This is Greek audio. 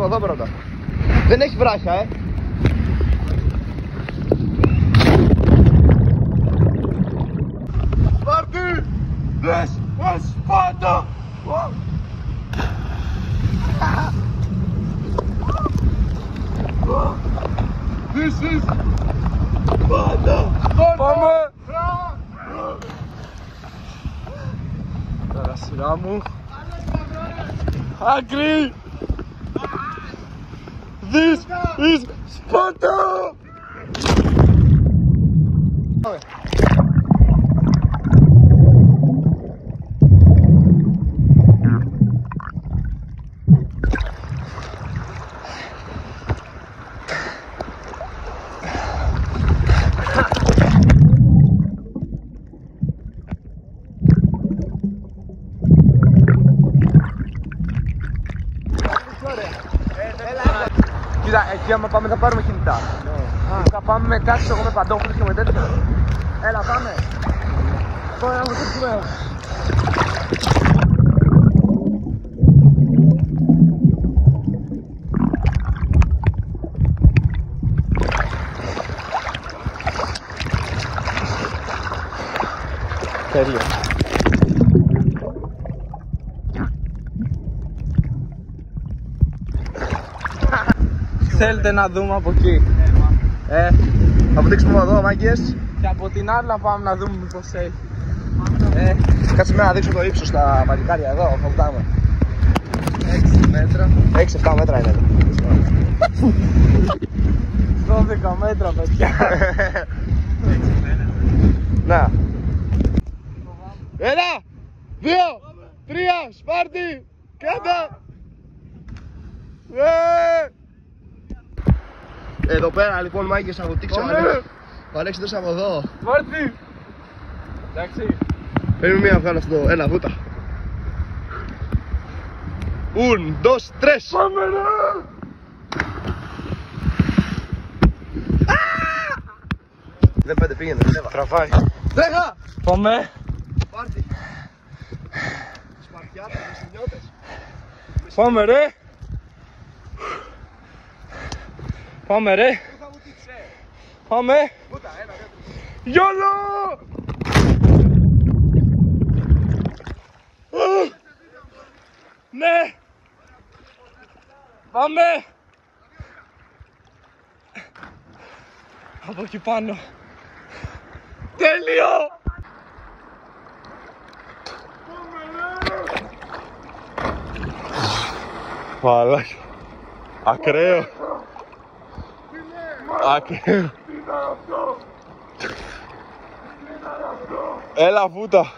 Εδώ πρώτα. Δεν έχει βράχια, Σπάρτη! This is Sparta! This is Sparta! Πάμε! Τώρα σειρά μου. Άκρη! This is Sparta! Κοίτα, εκεί άμα πάμε θα πάρουμε κινητά. Θα πάμε με κάτι, εγώ με παντόφλους και με τέτοια. Έλα, πάμε. Πάμε να βοηθήσουμε. Τέλειο. Θέλετε να δούμε από εκεί. Θα δείξουμε εδώ, μάγκες. Και από την άλλη να πάμε να δούμε πως έχει. Κάτσε με να δείξω το ύψος στα παλικάρια εδώ, θα φτάμε. 6 μέτρα. 6-7 μέτρα είναι εδώ. 12 μέτρα, παιδιά. Να. 1, 2, 3, Σπάρτη! Κάτω! Εδώ πέρα λοιπόν, μάγκες, από τι ξέρω. Ο Αλέξανδρος από εδώ. Σπάρτη! Εντάξει. Παίρνουμε μία να βγάλω αυτό το. Έλα, βούτα. 1, 2, 3. Πάμε ρε! Δεν πέντε, πήγαινε. Τραβάει. Τρέχα! Πάμε. Σπάρτη. Σπαρτιάτες, μεσημιώτες. Πάμε ρε. Πάμε ρε. Πάμε. Βούτα, 1, 2, 3. Γιόλο! Ναι. Πάμε. Από εκεί πάνω. Τέλειο! Μαλάκα. Ακραίο. Ακραίο. Έλα, βούτα.